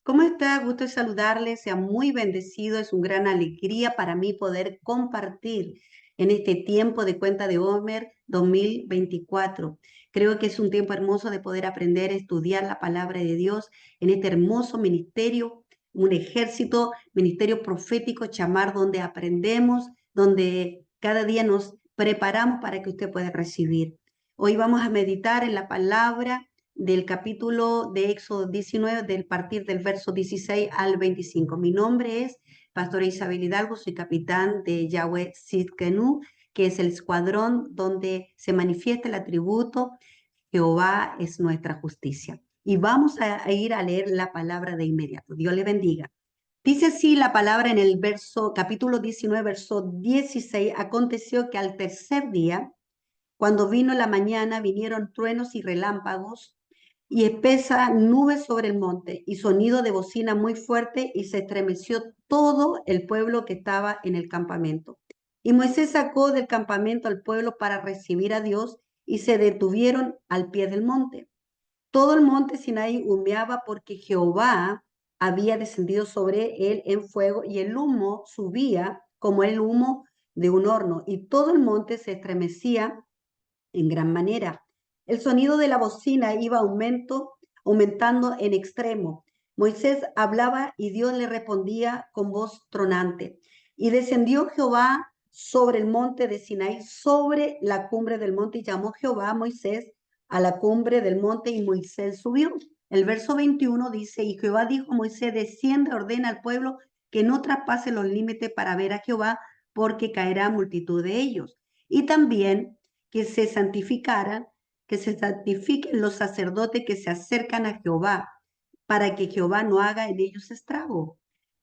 ¿Cómo está? Gusto de saludarle, sea muy bendecido, es una gran alegría para mí poder compartir en este tiempo de Cuenta de Homer 2024. Creo que es un tiempo hermoso de poder aprender a estudiar la palabra de Dios en este hermoso ministerio, un ejército, ministerio profético, chamar, donde aprendemos, donde cada día nos preparamos para que usted pueda recibir. Hoy vamos a meditar en la palabra del capítulo de Éxodo 19, del partir del verso 16 al 25. Mi nombre es Pastora Isabel Hidalgo, soy capitán de Yahweh Sidkenu, que es el escuadrón donde se manifiesta el atributo Jehová es nuestra justicia. Y vamos a ir a leer la palabra de inmediato. Dios le bendiga. Dice así la palabra en el verso, capítulo 19, verso 16. Aconteció que al tercer día, cuando vino la mañana, vinieron truenos y relámpagos y espesa nube sobre el monte y sonido de bocina muy fuerte, y se estremeció todo el pueblo que estaba en el campamento. Y Moisés sacó del campamento al pueblo para recibir a Dios, y se detuvieron al pie del monte. Todo el monte Sinaí humeaba porque Jehová había descendido sobre él en fuego, y el humo subía como el humo de un horno, y todo el monte se estremecía en gran manera. El sonido de la bocina iba aumentando en extremo. Moisés hablaba y Dios le respondía con voz tronante. Y descendió Jehová sobre el monte de Sinaí, sobre la cumbre del monte, y llamó Jehová a Moisés a la cumbre del monte, y Moisés subió. El verso 21 dice: y Jehová dijo a Moisés: desciende, ordena al pueblo que no traspase los límites para ver a Jehová, porque caerá multitud de ellos. Y también que se santificaran, que se santifiquen los sacerdotes que se acercan a Jehová, para que Jehová no haga en ellos estrago.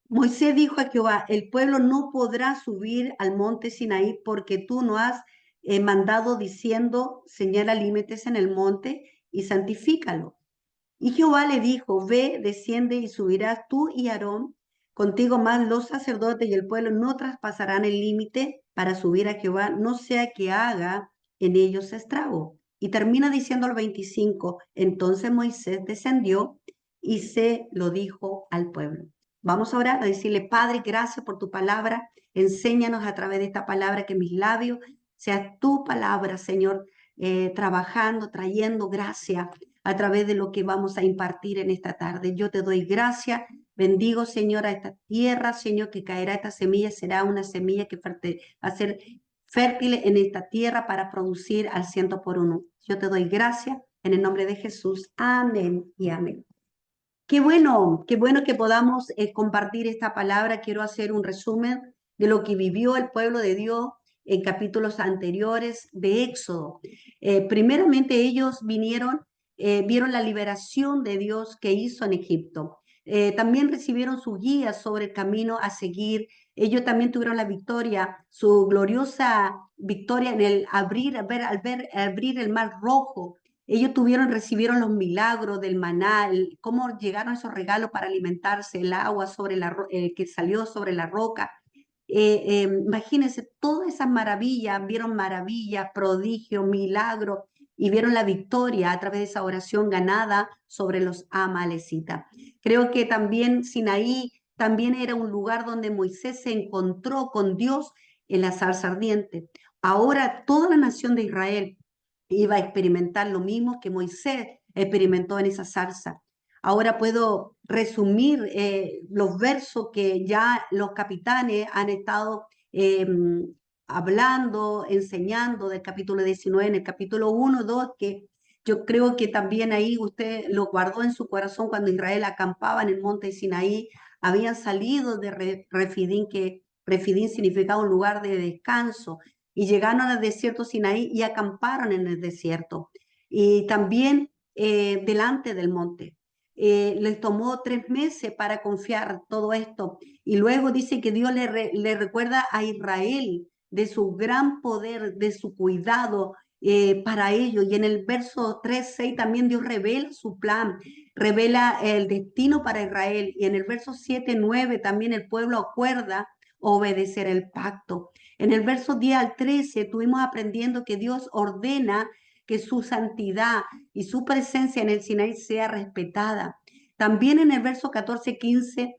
Moisés dijo a Jehová: el pueblo no podrá subir al monte Sinaí, porque tú no has mandado, diciendo: señala límites en el monte y santifícalo. Y Jehová le dijo: ve, desciende y subirás tú y Aarón, contigo más los sacerdotes, y el pueblo no traspasarán el límite para subir a Jehová, no sea que haga en ellos estrago. Y termina diciendo al 25: entonces Moisés descendió y se lo dijo al pueblo. Vamos a orar, a decirle: Padre, gracias por tu palabra. Enséñanos a través de esta palabra, que mis labios sea tu palabra, Señor, trabajando, trayendo gracia a través de lo que vamos a impartir en esta tarde. Yo te doy gracias, bendigo, Señor, a esta tierra, Señor, que caerá esta semilla, será una semilla que va a ser fértil en esta tierra para producir al 100 por 1. Yo te doy gracias en el nombre de Jesús. Amén y amén. Qué bueno que podamos compartir esta palabra. Quiero hacer un resumen de lo que vivió el pueblo de Dios en capítulos anteriores de Éxodo. Primeramente ellos vieron la liberación de Dios que hizo en Egipto. También recibieron su guía sobre el camino a seguir. Ellos también tuvieron la victoria, su gloriosa victoria en el abrir el mar rojo. Ellos recibieron los milagros del maná, cómo llegaron esos regalos para alimentarse, el agua que salió sobre la roca. Imagínense todas esas maravillas, vieron maravillas, prodigios, milagros, y vieron la victoria a través de esa oración ganada sobre los amalecitas. Creo que también Sinaí también era un lugar donde Moisés se encontró con Dios en la zarza ardiente. Ahora toda la nación de Israel iba a experimentar lo mismo que Moisés experimentó en esa zarza. Ahora puedo resumir los versos que ya los capitanes han estado hablando, enseñando del capítulo 19, en el capítulo 1, 2, que yo creo que también ahí usted lo guardó en su corazón cuando Israel acampaba en el monte Sinaí. Habían salido de Refidim, que Refidim significaba un lugar de descanso, y llegaron al desierto Sinaí y acamparon en el desierto. Y también delante del monte. Les tomó 3 meses para confiar todo esto. Y luego dice que Dios le recuerda a Israel de su gran poder, de su cuidado para ellos. Y en el verso 3, 6 también Dios revela su plan, revela el destino para Israel. Y en el verso 7, 9 también el pueblo acuerda obedecer el pacto. En el verso 10 al 13 estuvimos aprendiendo que Dios ordena que su santidad y su presencia en el Sinaí sea respetada. También en el verso 14, 15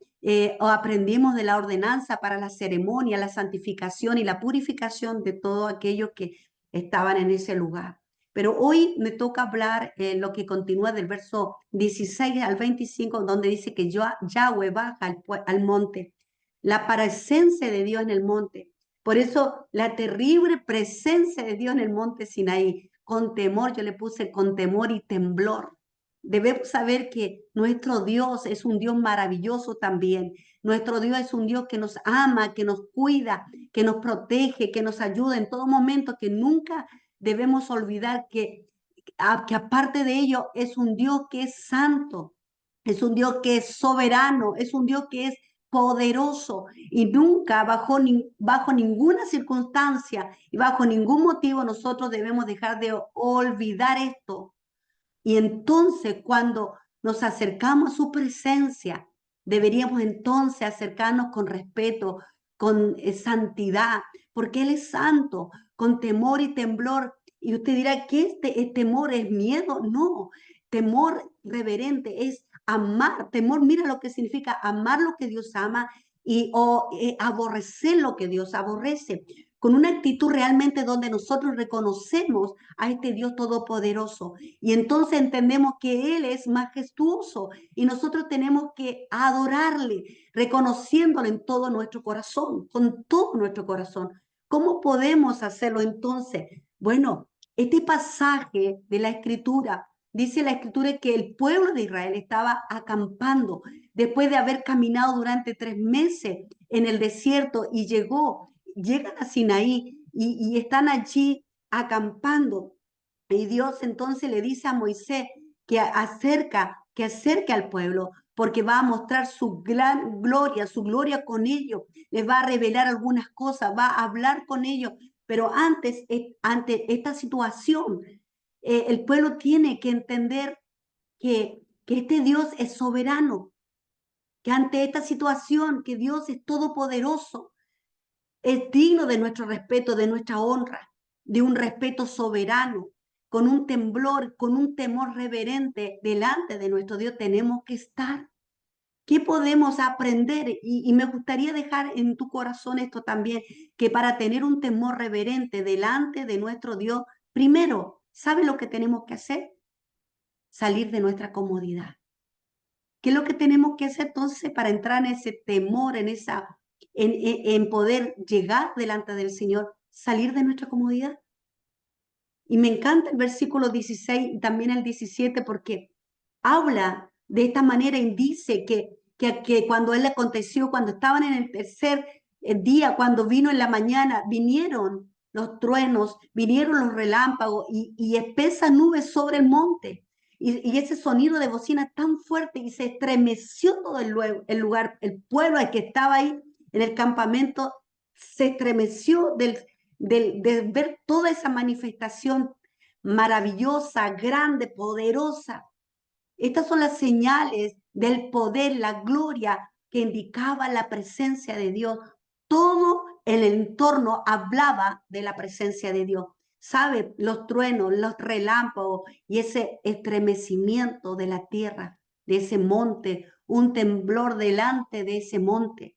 aprendimos de la ordenanza para la ceremonia, la santificación y la purificación de todo aquello que estaban en ese lugar. Pero hoy me toca hablar lo que continúa del verso 16 al 25, donde dice que Yahweh baja al monte, la presencia de Dios en el monte. Por eso la terrible presencia de Dios en el monte Sinaí, con temor, yo le puse con temor y temblor. Debemos saber que nuestro Dios es un Dios maravilloso también. Nuestro Dios es un Dios que nos ama, que nos cuida, que nos protege, que nos ayuda en todo momento, que nunca debemos olvidar que aparte de ello es un Dios que es santo, es un Dios que es soberano, es un Dios que es poderoso y nunca bajo ninguna circunstancia y bajo ningún motivo nosotros debemos dejar de olvidar esto. Y entonces cuando nos acercamos a su presencia, deberíamos entonces acercarnos con respeto, con santidad, porque Él es santo, con temor y temblor. Y usted dirá que temor es miedo. No, temor reverente es amar. Temor, mira lo que significa amar lo que Dios ama o aborrecer lo que Dios aborrece, con una actitud realmente donde nosotros reconocemos a este Dios todopoderoso. Y entonces entendemos que Él es majestuoso y nosotros tenemos que adorarle, reconociéndolo en todo nuestro corazón, con todo nuestro corazón. ¿Cómo podemos hacerlo entonces? Bueno, este pasaje de la Escritura, dice la Escritura que el pueblo de Israel estaba acampando después de haber caminado durante 3 meses en el desierto y llegan a Sinaí y están allí acampando. Y Dios entonces le dice a Moisés que acerque al pueblo, porque va a mostrar su gran gloria, su gloria con ellos, les va a revelar algunas cosas, va a hablar con ellos. Pero antes, ante esta situación, el pueblo tiene que entender que este Dios es soberano, que ante esta situación, que Dios es todopoderoso, es digno de nuestro respeto, de nuestra honra, de un respeto soberano, con un temblor, con un temor reverente delante de nuestro Dios tenemos que estar. ¿Qué podemos aprender? Y me gustaría dejar en tu corazón esto también, que para tener un temor reverente delante de nuestro Dios, primero, ¿sabe lo que tenemos que hacer? Salir de nuestra comodidad. ¿Qué es lo que tenemos que hacer entonces para entrar en ese temor, en poder llegar delante del Señor? Salir de nuestra comodidad. Y me encanta el versículo 16 y también el 17 porque habla de esta manera y dice que cuando él le aconteció, cuando estaban en el tercer día, cuando vino en la mañana, vinieron los truenos, vinieron los relámpagos y espesas nubes sobre el monte. Y ese sonido de bocina tan fuerte y se estremeció todo el lugar, el pueblo al que estaba ahí en el campamento, se estremeció de ver toda esa manifestación maravillosa, grande, poderosa. Estas son las señales del poder, la gloria que indicaba la presencia de Dios. Todo el entorno hablaba de la presencia de Dios. ¿Sabe? Los truenos, los relámpagos y ese estremecimiento de la tierra, de ese monte, un temblor delante de ese monte,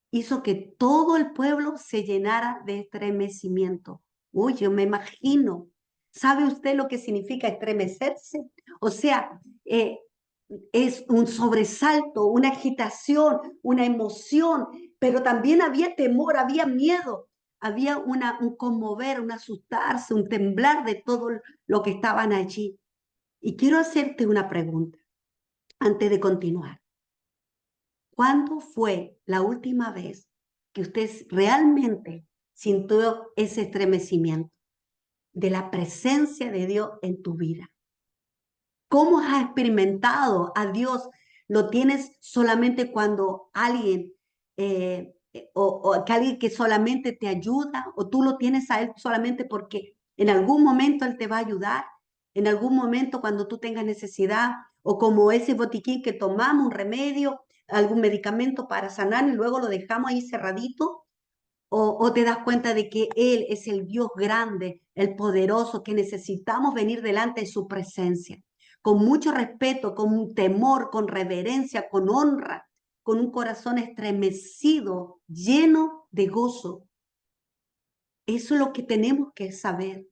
hizo que todo el pueblo se llenara de estremecimiento. Uy, yo me imagino. ¿Sabe usted lo que significa estremecerse? O sea, es un sobresalto, una agitación, una emoción, pero también había temor, había miedo, había un conmover, un asustarse, un temblar de todo lo que estaban allí. Y quiero hacerte una pregunta antes de continuar. ¿Cuándo fue la última vez que usted realmente sintió ese estremecimiento de la presencia de Dios en tu vida? ¿Cómo has experimentado a Dios? ¿Lo tienes solamente cuando alguien, o que alguien que solamente te ayuda, o tú lo tienes a Él solamente porque en algún momento Él te va a ayudar, en algún momento cuando tú tengas necesidad, o como ese botiquín que tomamos, un remedio, algún medicamento para sanar y luego lo dejamos ahí cerradito? ¿O te das cuenta de que Él es el Dios grande, el poderoso, que necesitamos venir delante de su presencia? con mucho respeto, con temor, con reverencia, con honra, con un corazón estremecido, lleno de gozo. Eso es lo que tenemos que saber,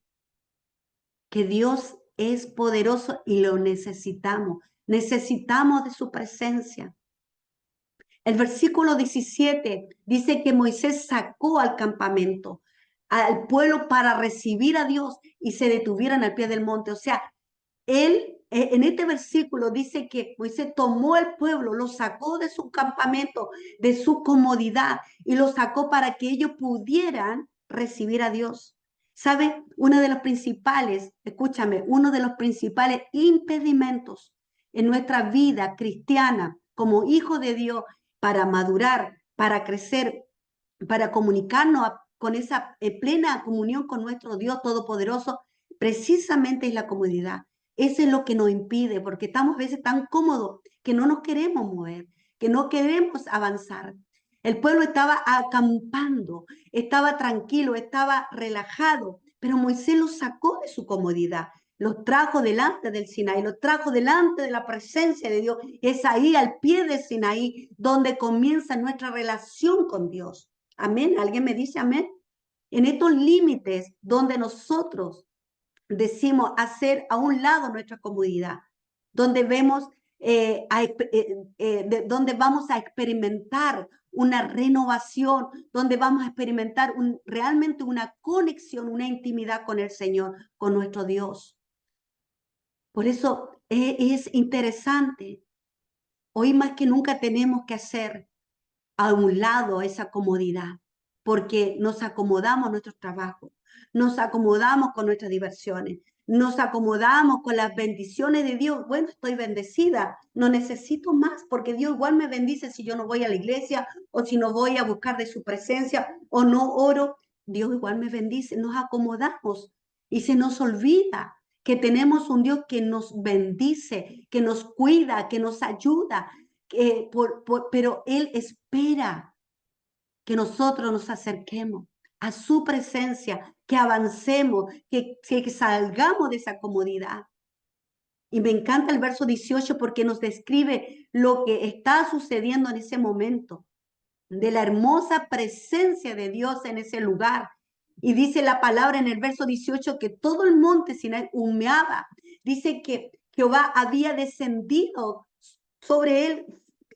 que Dios es poderoso y lo necesitamos. Necesitamos de su presencia. El versículo 17 dice que Moisés sacó al campamento, al pueblo para recibir a Dios y se detuvieron al pie del monte. O sea, él, en este versículo dice que Moisés tomó al pueblo, lo sacó de su campamento, de su comodidad y lo sacó para que ellos pudieran recibir a Dios. ¿Sabe? Uno de los principales, escúchame, uno de los principales impedimentos en nuestra vida cristiana como hijo de Dios para madurar, para crecer, para comunicarnos con esa plena comunión con nuestro Dios Todopoderoso, precisamente es la comodidad. Eso es lo que nos impide, porque estamos a veces tan cómodos que no nos queremos mover, que no queremos avanzar. El pueblo estaba acampando, estaba tranquilo, estaba relajado, pero Moisés los sacó de su comodidad, los trajo delante del Sinaí, los trajo delante de la presencia de Dios. Es ahí, al pie del Sinaí, donde comienza nuestra relación con Dios. Amén. ¿Alguien me dice amén? En estos límites donde nosotros decimos hacer a un lado nuestra comodidad, donde vemos, donde vamos a experimentar una renovación, donde vamos a experimentar realmente una conexión, una intimidad con el Señor, con nuestro Dios. Por eso es interesante. Hoy más que nunca tenemos que hacer a un lado esa comodidad, porque nos acomodamos a nuestros trabajos, nos acomodamos con nuestras diversiones, nos acomodamos con las bendiciones de Dios. Bueno, estoy bendecida, no necesito más, porque Dios igual me bendice si yo no voy a la iglesia o si no voy a buscar de su presencia o no oro, Dios igual me bendice. Nos acomodamos y se nos olvida que tenemos un Dios que nos bendice, que nos cuida, que nos ayuda, pero Él espera que nosotros nos acerquemos a su presencia, que avancemos, que salgamos de esa comodidad. Y me encanta el verso 18 porque nos describe lo que está sucediendo en ese momento, de la hermosa presencia de Dios en ese lugar. Y dice la palabra en el verso 18 que todo el monte Sinai humeaba. Dice que Jehová había descendido sobre él,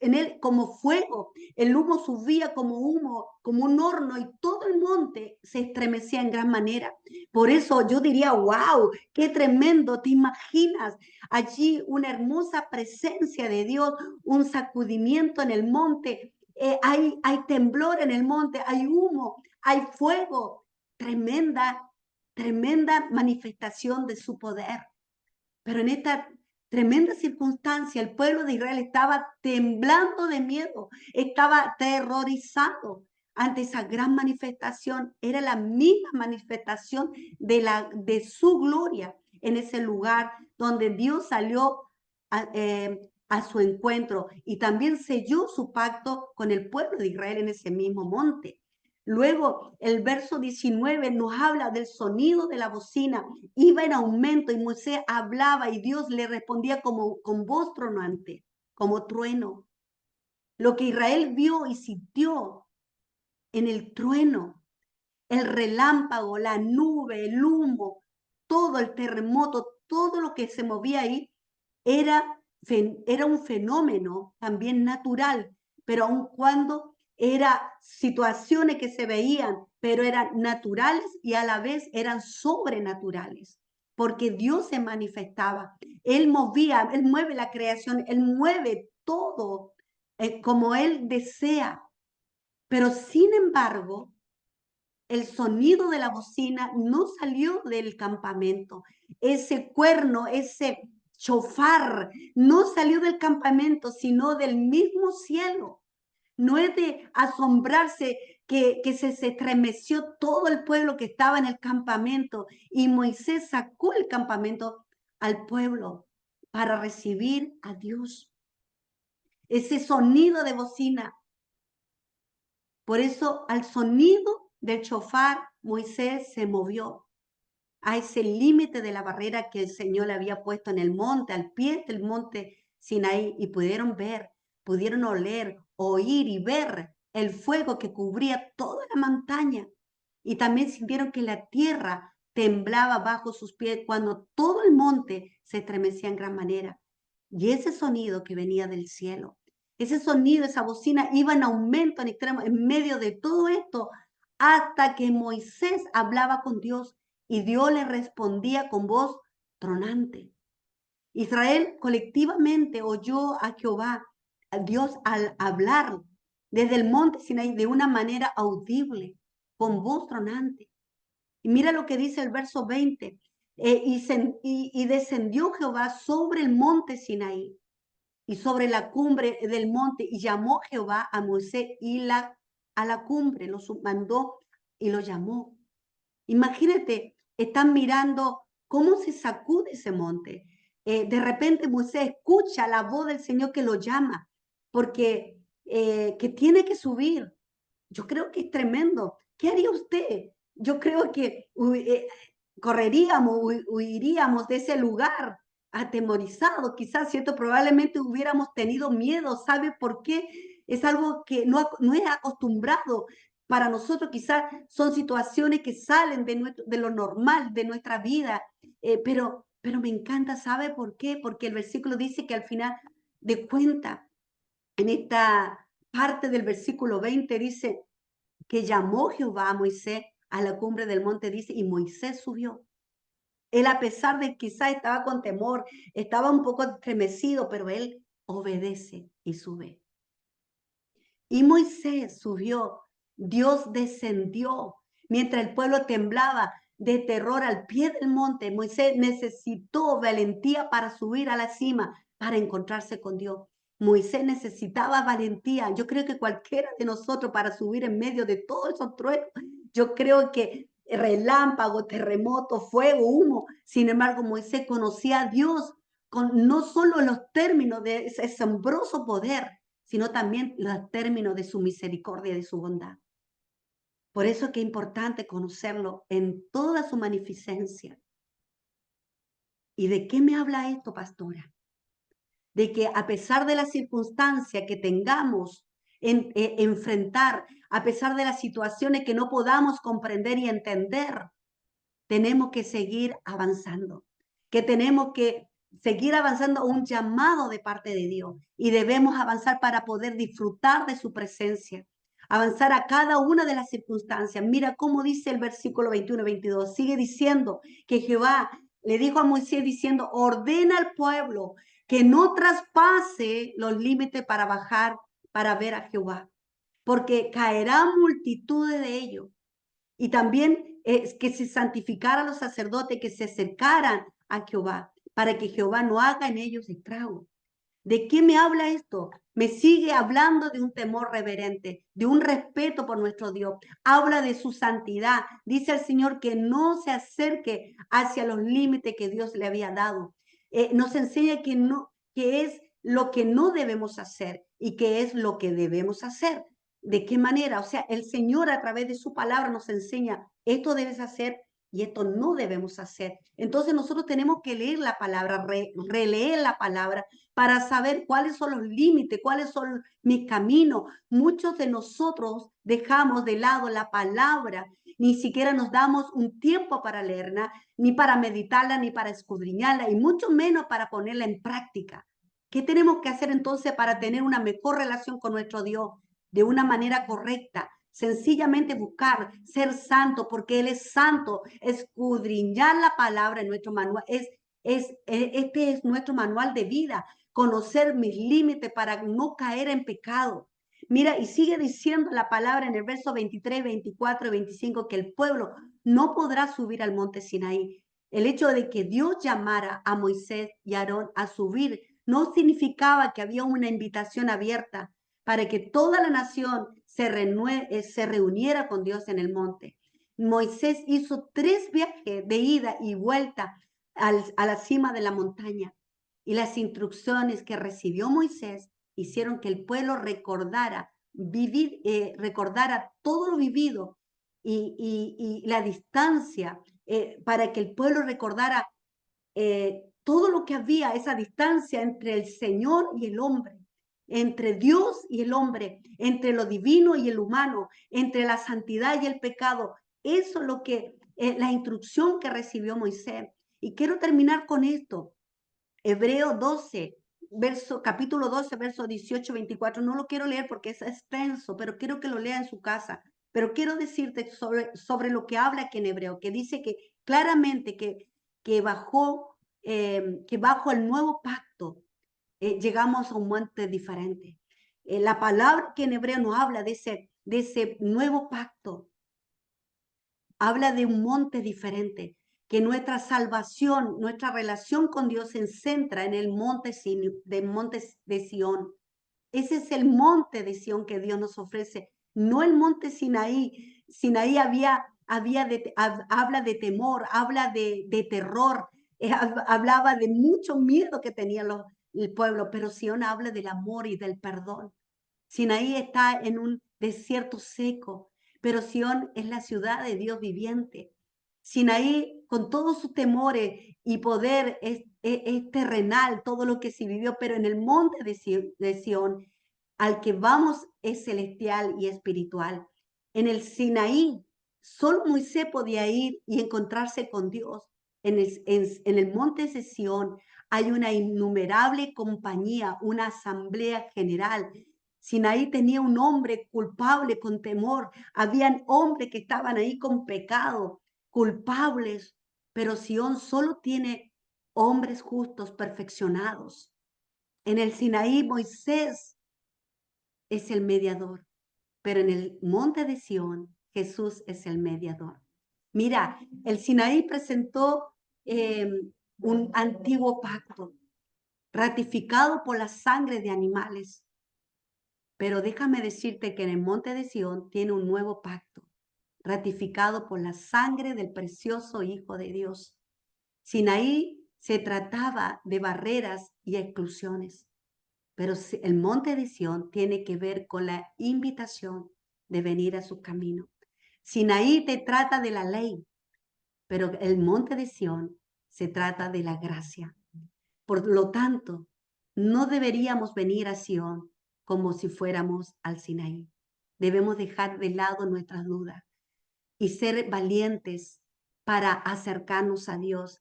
en él como fuego. El humo subía como humo, como un horno, y todo el monte se estremecía en gran manera. Por eso yo diría, wow, qué tremendo. ¿Te imaginas allí una hermosa presencia de Dios, un sacudimiento en el monte? Hay temblor en el monte, hay humo, hay fuego. Tremenda, tremenda manifestación de su poder. Pero en esta tremenda circunstancia, el pueblo de Israel estaba temblando de miedo, estaba aterrorizado ante esa gran manifestación. Era la misma manifestación de su gloria en ese lugar donde Dios salió a su encuentro y también selló su pacto con el pueblo de Israel en ese mismo monte. Luego, el verso 19 nos habla del sonido de la bocina. Iba en aumento y Moisés hablaba y Dios le respondía como con voz tronante, como trueno. Lo que Israel vio y sintió en el trueno, el relámpago, la nube, el humo, todo el terremoto, todo lo que se movía ahí, era, era un fenómeno también natural, pero aun cuando eran situaciones que se veían, pero eran naturales y a la vez eran sobrenaturales, porque Dios se manifestaba, Él movía, Él mueve la creación, Él mueve todo como Él desea, pero sin embargo, el sonido de la bocina no salió del campamento. Ese cuerno, ese chofar, no salió del campamento, sino del mismo cielo. No es de asombrarse que se estremeció todo el pueblo que estaba en el campamento y Moisés sacó el campamento al pueblo para recibir a Dios. Ese sonido de bocina. Por eso al sonido del chofar Moisés se movió. a ese límite de la barrera que el Señor le había puesto en el monte, al pie del monte Sinaí, y pudieron ver, pudieron oler, oír y ver el fuego que cubría toda la montaña. Y también sintieron que la tierra temblaba bajo sus pies cuando todo el monte se estremecía en gran manera. Y ese sonido que venía del cielo, ese sonido, esa bocina iba en aumento en extremo en medio de todo esto hasta que Moisés hablaba con Dios y Dios le respondía con voz tronante. Israel colectivamente oyó a Jehová, a Dios, al hablar desde el monte Sinaí de una manera audible, con voz tronante. Y mira lo que dice el verso 20. Y descendió Jehová sobre el monte Sinaí y sobre la cumbre del monte, y llamó Jehová a Moisés a la cumbre, lo mandó y lo llamó. Imagínate, están mirando cómo se sacude ese monte. De repente Moisés escucha la voz del Señor que lo llama, porque que tiene que subir. Yo creo que es tremendo. ¿Qué haría usted? Yo creo que correríamos, huiríamos de ese lugar atemorizados, quizás, ¿cierto? Probablemente hubiéramos tenido miedo. ¿Sabe por qué? Es algo que no es acostumbrado. Para nosotros quizás son situaciones que salen de lo normal, de nuestra vida, pero me encanta, ¿sabe por qué? Porque el versículo dice que al final de cuentas, en esta parte del versículo 20 dice que llamó Jehová a Moisés a la cumbre del monte, dice, y Moisés subió. Él, a pesar de que quizás estaba con temor, estaba un poco estremecido, pero él obedece y sube. Y Moisés subió, Dios descendió, mientras el pueblo temblaba de terror al pie del monte. Moisés necesitó valentía para subir a la cima, para encontrarse con Dios. Moisés necesitaba valentía. Yo creo que cualquiera de nosotros para subir en medio de todos esos truenos, yo creo que relámpago, terremoto, fuego, humo. Sin embargo, Moisés conocía a Dios con no solo los términos de ese asombroso poder, sino también los términos de su misericordia y de su bondad. Por eso es que es importante conocerlo en toda su magnificencia. ¿Y de qué me habla esto, pastora? De que a pesar de la circunstancia que tengamos enfrentar, a pesar de las situaciones que no podamos comprender y entender, tenemos que seguir avanzando, que tenemos que seguir avanzando a un llamado de parte de Dios y debemos avanzar para poder disfrutar de su presencia, avanzar a cada una de las circunstancias. Mira cómo dice el versículo 21 y 22, sigue diciendo que Jehová le dijo a Moisés diciendo, ordena al pueblo que no traspase los límites para bajar, para ver a Jehová, porque caerán multitudes de ellos. Y también que se santificara a los sacerdotes, que se acercaran a Jehová, para que Jehová no haga en ellos estrago. ¿De qué me habla esto? Me sigue hablando de un temor reverente, de un respeto por nuestro Dios. Habla de su santidad. Dice el Señor que no se acerque hacia los límites que Dios le había dado. Nos enseña que es lo que no debemos hacer y que es lo que debemos hacer. ¿De qué manera? O sea, el Señor a través de su palabra nos enseña, esto debes hacer y esto no debemos hacer. Entonces nosotros tenemos que leer la palabra, releer la palabra para saber cuáles son los límites, cuáles son mis caminos. Muchos de nosotros dejamos de lado la palabra, ni siquiera nos damos un tiempo para leerla, ni para meditarla, ni para escudriñarla, y mucho menos para ponerla en práctica. ¿Qué tenemos que hacer entonces para tener una mejor relación con nuestro Dios de una manera correcta? Sencillamente buscar ser santo, porque Él es santo, escudriñar la palabra en nuestro manual, este es nuestro manual de vida, conocer mis límites para no caer en pecado. Mira, y sigue diciendo la palabra en el verso 23, 24 y 25 que el pueblo no podrá subir al monte Sinaí. El hecho de que Dios llamara a Moisés y a Aarón a subir no significaba que había una invitación abierta para que toda la nación se reuniera con Dios en el monte. Moisés hizo 3 viajes de ida y vuelta a la cima de la montaña, y las instrucciones que recibió Moisés hicieron que el pueblo recordara todo lo vivido y la distancia para que el pueblo recordara todo lo que había, esa distancia entre el Señor y el hombre, entre Dios y el hombre, entre lo divino y el humano, entre la santidad y el pecado. Eso es lo que, la instrucción que recibió Moisés. Y quiero terminar con esto. Hebreo 12, capítulo 12, verso 18, 24. No lo quiero leer porque es extenso, pero quiero que lo lea en su casa. Pero quiero decirte sobre lo que habla aquí en Hebreo, que dice que claramente que bajo el nuevo pacto llegamos a un monte diferente. La palabra que en Hebreo nos habla de ese nuevo pacto habla de un monte diferente, que nuestra salvación, nuestra relación con Dios se centra en el monte de Sión. Ese es el monte de Sión que Dios nos ofrece, no el monte Sinaí. Sinaí habla de temor, habla de terror, hablaba de mucho miedo que tenía el pueblo, pero Sión habla del amor y del perdón. Sinaí está en un desierto seco, pero Sión es la ciudad de Dios viviente. Sinaí, con todos sus temores y poder, es terrenal, todo lo que se vivió, pero en el monte de Sión, al que vamos es celestial y espiritual. En el Sinaí, solo Moisés podía ir y encontrarse con Dios. En el monte de Sión hay una innumerable compañía, una asamblea general. Sinaí tenía un hombre culpable con temor. Habían hombres que estaban ahí con pecado, culpables. Pero Sión solo tiene hombres justos, perfeccionados. En el Sinaí, Moisés es el mediador, pero en el monte de Sión, Jesús es el mediador. Mira, el Sinaí presentó un antiguo pacto ratificado por la sangre de animales. Pero déjame decirte que en el monte de Sión tiene un nuevo pacto, ratificado por la sangre del precioso Hijo de Dios. Sinaí se trataba de barreras y exclusiones, pero el monte de Sión tiene que ver con la invitación de venir a su camino. Sinaí te trata de la ley, pero el monte de Sión se trata de la gracia. Por lo tanto, no deberíamos venir a Sión como si fuéramos al Sinaí. Debemos dejar de lado nuestras dudas y ser valientes para acercarnos a Dios.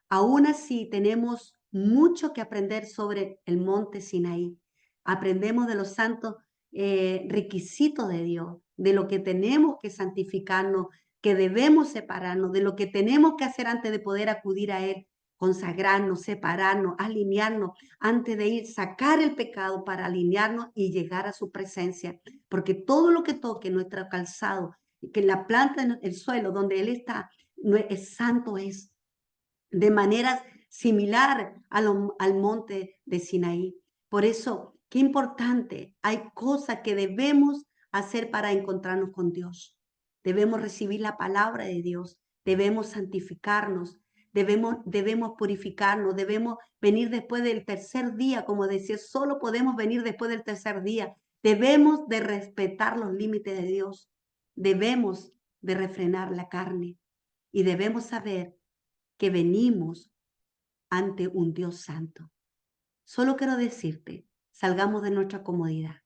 Aún así, tenemos mucho que aprender sobre el monte Sinaí. Aprendemos de los santos requisitos de Dios, de lo que tenemos que santificarnos, que debemos separarnos, de lo que tenemos que hacer antes de poder acudir a Él, consagrarnos, separarnos, alinearnos, antes de ir, sacar el pecado para alinearnos y llegar a su presencia. Porque todo lo que toque nuestro calzado, que la planta en el suelo donde Él está, no es santo, es de manera similar al monte de Sinaí. Por eso, qué importante, hay cosas que debemos hacer para encontrarnos con Dios. Debemos recibir la palabra de Dios, debemos santificarnos, debemos purificarnos, debemos venir después del tercer día, como decía, solo podemos venir después del tercer día. Debemos de respetar los límites de Dios, debemos de refrenar la carne y debemos saber que venimos ante un Dios santo. Solo quiero decirte, salgamos de nuestra comodidad,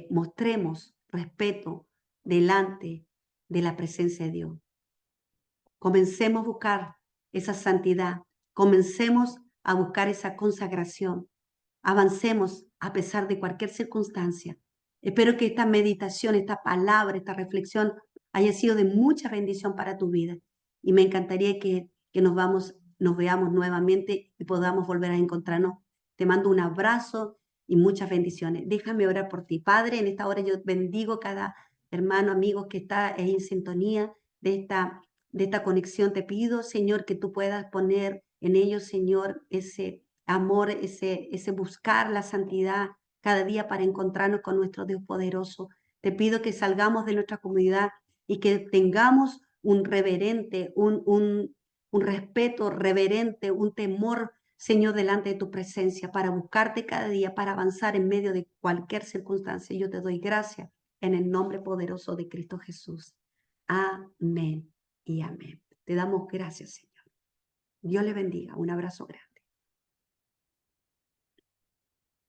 mostremos respeto delante de la presencia de Dios. Comencemos a buscar esa santidad, comencemos a buscar esa consagración, avancemos a pesar de cualquier circunstancia. Espero que esta meditación, esta palabra, esta reflexión haya sido de mucha bendición para tu vida y me encantaría que nos veamos nuevamente y podamos volver a encontrarnos. Te mando un abrazo y muchas bendiciones. Déjame orar por ti, Padre. En esta hora yo bendigo cada hermano, amigo que está en sintonía de esta conexión. Te pido, Señor, que tú puedas poner en ellos, Señor, ese amor, ese buscar la santidad cada día para encontrarnos con nuestro Dios poderoso. Te pido que salgamos de nuestra comunidad y que tengamos un reverente, un respeto reverente, un temor, Señor, delante de tu presencia, para buscarte cada día, para avanzar en medio de cualquier circunstancia. Yo te doy gracias en el nombre poderoso de Cristo Jesús. Amén y amén. Te damos gracias, Señor. Dios le bendiga. Un abrazo grande.